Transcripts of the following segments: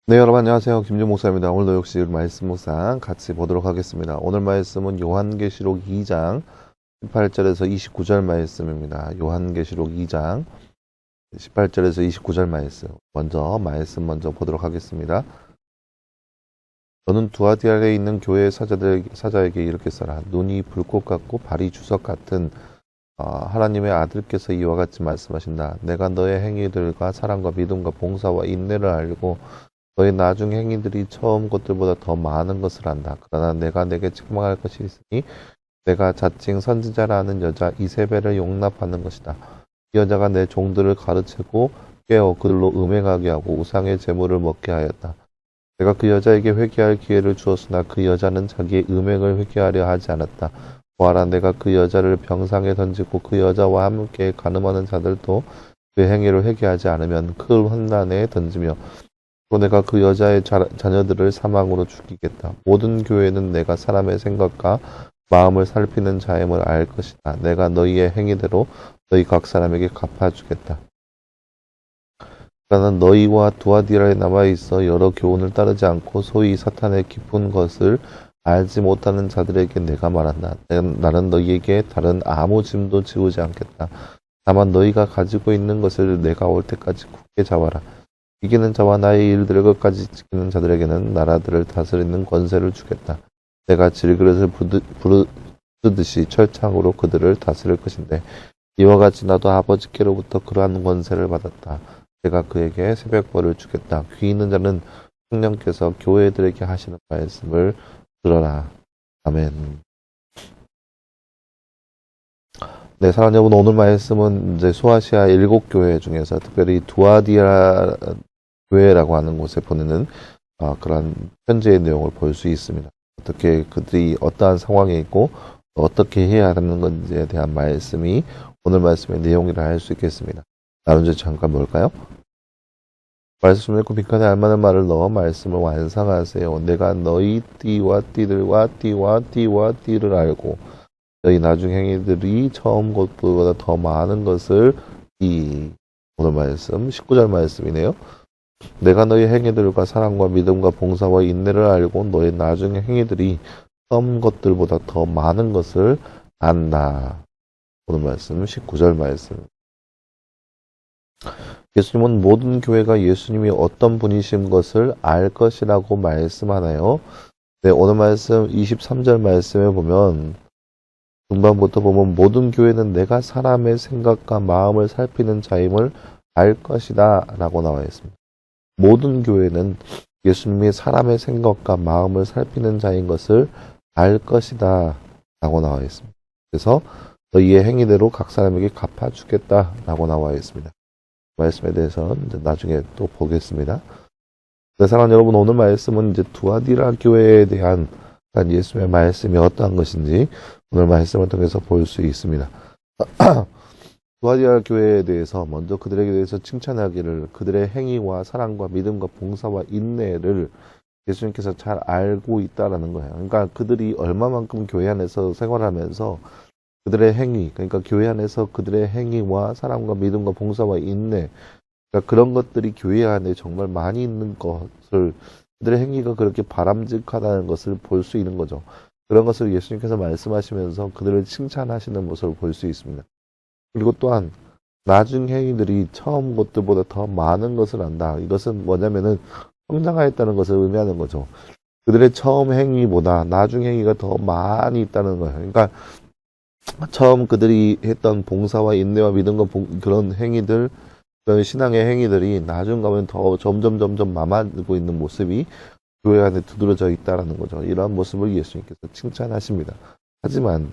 네, 여러분 안녕하세요. 김준 목사입니다. 오늘도 역시 말씀 묵상 같이 보도록 하겠습니다. 오늘 말씀은 요한계시록 2장 18절에서 29절 말씀입니다. 요한계시록 2장 18절에서 29절 말씀. 먼저 보도록 하겠습니다. 너는 두아디아에 있는 교회 사자에게 이렇게 써라. 눈이 불꽃 같고 발이 주석 같은 하나님의 아들께서 이와 같이 말씀하신다. 내가 너의 행위들과 사랑과 믿음과 봉사와 인내를 알고 너의 나중 행위들이 처음 것들보다 더 많은 것을 안다. 그러나 내가 내게 책망할 것이 있으니 내가 자칭 선지자라는 여자 이세벨을 용납하는 것이다. 이 여자가 내 종들을 가르치고 깨어 그들로 음행하게 하고 우상의 제물을 먹게 하였다. 내가 그 여자에게 회개할 기회를 주었으나 그 여자는 자기의 음행을 회개하려 하지 않았다. 보아라, 내가 그 여자를 병상에 던지고 그 여자와 함께 간음하는 자들도 그 행위를 회개하지 않으면 큰 환난에 던지며 또 내가 그 여자의 자녀들을 사망으로 죽이겠다. 모든 교회는 내가 사람의 생각과 마음을 살피는 자임을 알 것이다. 내가 너희의 행위대로 너희 각 사람에게 갚아주겠다. 나는 너희와 두아디라에 남아있어 여러 교훈을 따르지 않고 소위 사탄의 깊은 것을 알지 못하는 자들에게 내가 말한다. 나는 너희에게 다른 아무 짐도 지우지 않겠다. 다만 너희가 가지고 있는 것을 내가 올 때까지 굳게 잡아라. 이기는 자와 나의 일들을 끝까지 지키는 자들에게는 나라들을 다스리는 권세를 주겠다. 내가 질그릇을 부르듯이 철창으로 그들을 다스릴 것인데 이와 같이 나도 아버지께로부터 그러한 권세를 받았다. 내가 그에게 새벽벌을 주겠다. 귀 있는 자는 성령께서 교회들에게 하시는 말씀을 들어라. 아멘. 네, 사랑하는 여러분, 오늘 말씀은 이제 소아시아 7교회 중에서 특별히 두아디아 교회라고 하는 곳에 보내는 그런 편지의 내용을 볼 수 있습니다. 어떻게 그들이 어떠한 상황에 있고 어떻게 해야 하는 건지에 대한 말씀이 오늘 말씀의 내용이라 할 수 있겠습니다. 나눈 주 잠깐 볼까요? 말씀을 읽고 빈칸에 알만한 말을 넣어 말씀을 완성하세요. 내가 너희 띠와 띠들과 띠와 띠와 띠를 알고 너희 나중 행위들이 처음 것보다 더 많은 것을 오늘 말씀 19절 말씀이네요. 내가 너희 행위들과 사랑과 믿음과 봉사와 인내를 알고 너희 나중 행위들이 처음 것들보다 더 많은 것을 안다. 오늘 말씀 19절 말씀. 예수님은 모든 교회가 예수님이 어떤 분이신 것을 알 것이라고 말씀하나요? 네, 오늘 말씀 23절 말씀에 보면 중반부터 보면 모든 교회는 내가 사람의 생각과 마음을 살피는 자임을 알 것이다 라고 나와 있습니다. 모든 교회는 예수님이 사람의 생각과 마음을 살피는 자인 것을 알 것이다 라고 나와 있습니다. 그래서 너희의 행위대로 각 사람에게 갚아주겠다 라고 나와 있습니다. 말씀에 대해서는 이제 나중에 또 보겠습니다. 네, 사랑하는 여러분, 오늘 말씀은 이제 두아디라 교회에 대한 예수님의 말씀이 어떠한 것인지 오늘 말씀을 통해서 볼 수 있습니다. 두아디라 교회에 대해서 먼저 그들에게 대해서 칭찬하기를 그들의 행위와 사랑과 믿음과 봉사와 인내를 예수님께서 잘 알고 있다라는 거예요. 그러니까 그들이 얼마만큼 교회 안에서 생활하면서 그들의 행위, 그러니까 교회 안에서 그들의 행위와 사랑과 믿음과 봉사와 인내, 그러니까 그런 것들이 교회 안에 정말 많이 있는 것을 그들의 행위가 그렇게 바람직하다는 것을 볼 수 있는 거죠. 그런 것을 예수님께서 말씀하시면서 그들을 칭찬하시는 모습을 볼 수 있습니다. 그리고 또한 나중 행위들이 처음 것들보다 더 많은 것을 안다. 이것은 뭐냐면은 성장하였다는 것을 의미하는 거죠. 그들의 처음 행위보다 나중 행위가 더 많이 있다는 거예요. 그러니까 처음 그들이 했던 봉사와 인내와 믿음과 그런 행위들, 그런 신앙의 행위들이 나중 가면 더 점점 많아지고 있는 모습이 교회 안에 두드러져 있다라는 거죠. 이러한 모습을 예수님께서 칭찬하십니다. 하지만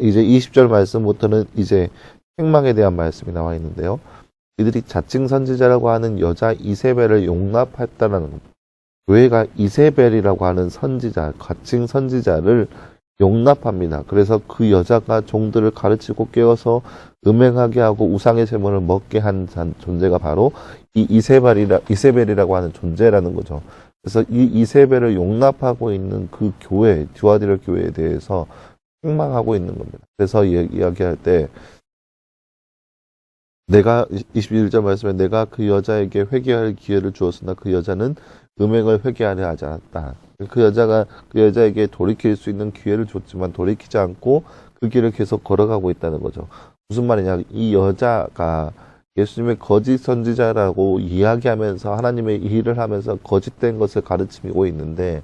이제 20절 말씀부터는 이제 책망에 대한 말씀이 나와 있는데요. 이들이 자칭 선지자라고 하는 여자 이세벨을 용납했다라는 겁니다. 교회가 이세벨이라고 하는 선지자, 가칭 선지자를 용납합니다. 그래서 그 여자가 종들을 가르치고 깨워서 음행하게 하고 우상의 제물을 먹게 한 존재가 바로 이 이세벨이라고 하는 존재라는 거죠. 그래서 이 이세벨을 용납하고 있는 그 교회, 두아디라 교회에 대해서 책망하고 있는 겁니다. 그래서 이야기할 때 내가 21절 말씀에 내가 그 여자에게 회개할 기회를 주었으나 그 여자는 음행을 회개하려 하지 않았다. 그 여자에게 돌이킬 수 있는 기회를 줬지만 돌이키지 않고 그 길을 계속 걸어가고 있다는 거죠. 무슨 말이냐? 이 여자가 예수님의 거짓 선지자라고 이야기하면서 하나님의 일을 하면서 거짓된 것을 가르치고 있는데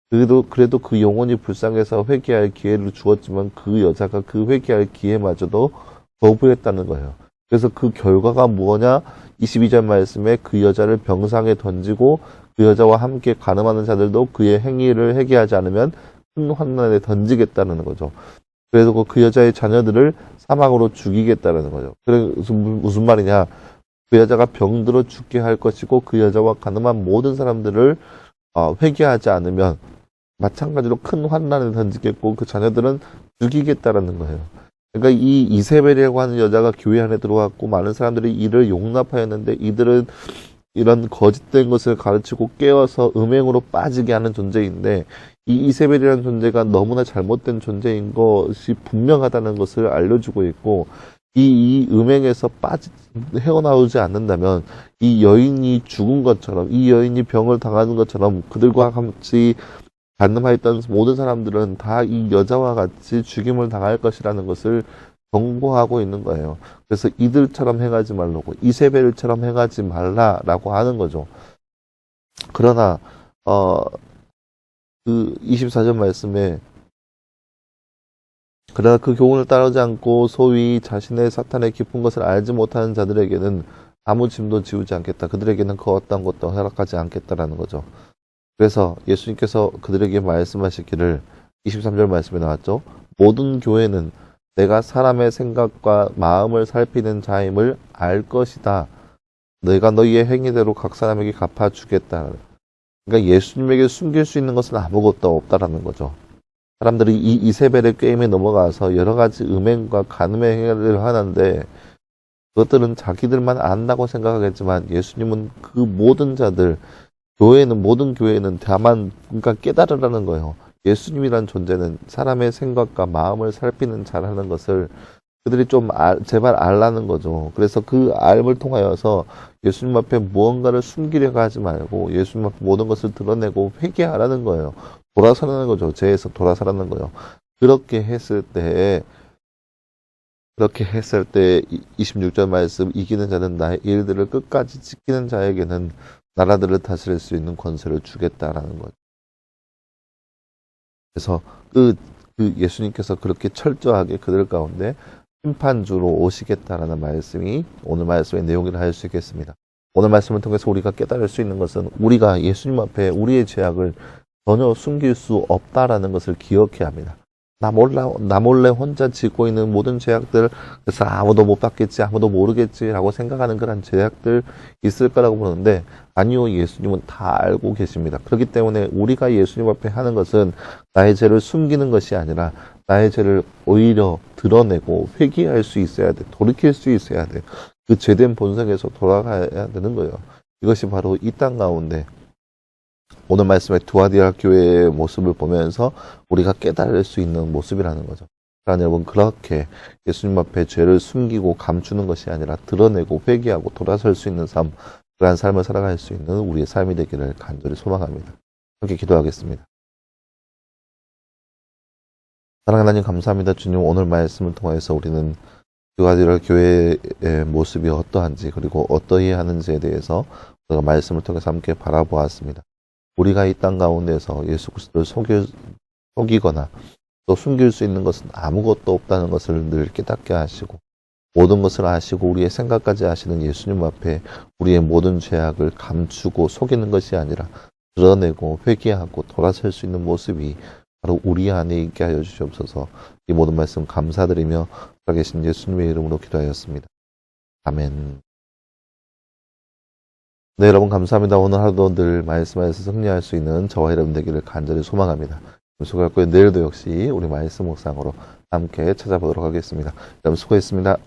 그래도 그 영혼이 불쌍해서 회개할 기회를 주었지만 그 여자가 그 회개할 기회마저도 거부했다는 거예요. 그래서 그 결과가 뭐냐? 22절 말씀에 그 여자를 병상에 던지고 그 여자와 함께 간음하는 자들도 그의 행위를 회개하지 않으면 큰 환난에 던지겠다는 거죠. 그래서 그 여자의 자녀들을 사망으로 죽이겠다는 거죠. 그래서 무슨 말이냐? 그 여자가 병들어 죽게 할 것이고 그 여자와 간음한 모든 사람들을 회개하지 않으면 마찬가지로 큰 환난에 던지겠고 그 자녀들은 죽이겠다라는 거예요. 그러니까 이 이세벨이라고 하는 여자가 교회 안에 들어왔고 많은 사람들이 이를 용납하였는데 이들은 이런 거짓된 것을 가르치고 깨워서 음행으로 빠지게 하는 존재인데 이 이세벨이라는 존재가 너무나 잘못된 존재인 것이 분명하다는 것을 알려주고 있고 이 음행에서 헤어나오지 않는다면 이 여인이 죽은 것처럼 이 여인이 병을 당하는 것처럼 그들과 같이 간음하였던 모든 사람들은 다 이 여자와 같이 죽임을 당할 것이라는 것을 경고하고 있는 거예요. 그래서 이들처럼 행하지 말라고 이세벨처럼 행하지 말라라고 하는 거죠. 그러나 그 24절 말씀에 그러나 그 교훈을 따르지 않고 소위 자신의 사탄의 깊은 것을 알지 못하는 자들에게는 아무 짐도 지우지 않겠다. 그들에게는 그 어떤 것도 허락하지 않겠다라는 거죠. 그래서 예수님께서 그들에게 말씀하시기를 23절 말씀에 나왔죠. 모든 교회는 내가 사람의 생각과 마음을 살피는 자임을 알 것이다. 내가 너희의 행위대로 각 사람에게 갚아주겠다. 그러니까 예수님에게 숨길 수 있는 것은 아무것도 없다라는 거죠. 사람들이 이 이세벨의 게임에 넘어가서 여러 가지 음행과 간음의 행위를 하는데 그것들은 자기들만 안다고 생각하겠지만 예수님은 그 모든 자들 모든 교회는 다만 그러니까 깨달으라는 거예요. 예수님이란 존재는 사람의 생각과 마음을 살피는 자라는 것을 그들이 제발 알라는 거죠. 그래서 그 알을 통하여서 예수님 앞에 무언가를 숨기려고 하지 말고 예수님 앞에 모든 것을 드러내고 회개하라는 거예요. 돌아서라는 거죠. 죄에서 돌아서라는 거예요. 그렇게 했을 때 26절 말씀 이기는 자는 나의 일들을 끝까지 지키는 자에게는 나라들을 다스릴 수 있는 권세를 주겠다라는 거죠. 그래서 그 예수님께서 그렇게 철저하게 그들 가운데 심판주로 오시겠다라는 말씀이 오늘 말씀의 내용이라 할 수 있겠습니다. 오늘 말씀을 통해서 우리가 깨달을 수 있는 것은 우리가 예수님 앞에 우리의 죄악을 전혀 숨길 수 없다라는 것을 기억해야 합니다. 나 몰래 혼자 짓고 있는 모든 죄악들, 그래서 아무도 못 받겠지, 아무도 모르겠지라고 생각하는 그런 죄악들 있을 거라고 보는데, 아니요, 예수님은 다 알고 계십니다. 그렇기 때문에 우리가 예수님 앞에 하는 것은 나의 죄를 숨기는 것이 아니라, 나의 죄를 오히려 드러내고 회개할 수 있어야 돼. 돌이킬 수 있어야 돼. 그 죄된 본성에서 돌아가야 되는 거예요. 이것이 바로 이 땅 가운데, 오늘 말씀의 두아디아 교회의 모습을 보면서 우리가 깨달을 수 있는 모습이라는 거죠. 그러나 여러분 그렇게 예수님 앞에 죄를 숨기고 감추는 것이 아니라 드러내고 회개하고 돌아설 수 있는 삶, 그러한 삶을 살아갈 수 있는 우리의 삶이 되기를 간절히 소망합니다. 함께 기도하겠습니다. 사랑하는 하나님 감사합니다. 주님 오늘 말씀을 통해서 우리는 두아디아 교회의 모습이 어떠한지 그리고 어떠해야 하는지에 대해서 우리가 말씀을 통해서 함께 바라보았습니다. 우리가 이 땅 가운데서 예수 그리스도를 속이거나 또 숨길 수 있는 것은 아무것도 없다는 것을 늘 깨닫게 하시고 모든 것을 아시고 우리의 생각까지 아시는 예수님 앞에 우리의 모든 죄악을 감추고 속이는 것이 아니라 드러내고 회개하고 돌아설 수 있는 모습이 바로 우리 안에 있게 하여 주시옵소서. 이 모든 말씀 감사드리며 살아계신 예수님의 이름으로 기도하였습니다. 아멘. 네, 여러분 감사합니다. 오늘 하루도 늘 말씀에서 승리할 수 있는 저와 여러분 되기를 간절히 소망합니다. 수고했고요. 내일도 역시 우리 말씀 묵상으로 함께 찾아보도록 하겠습니다. 여러분 수고했습니다.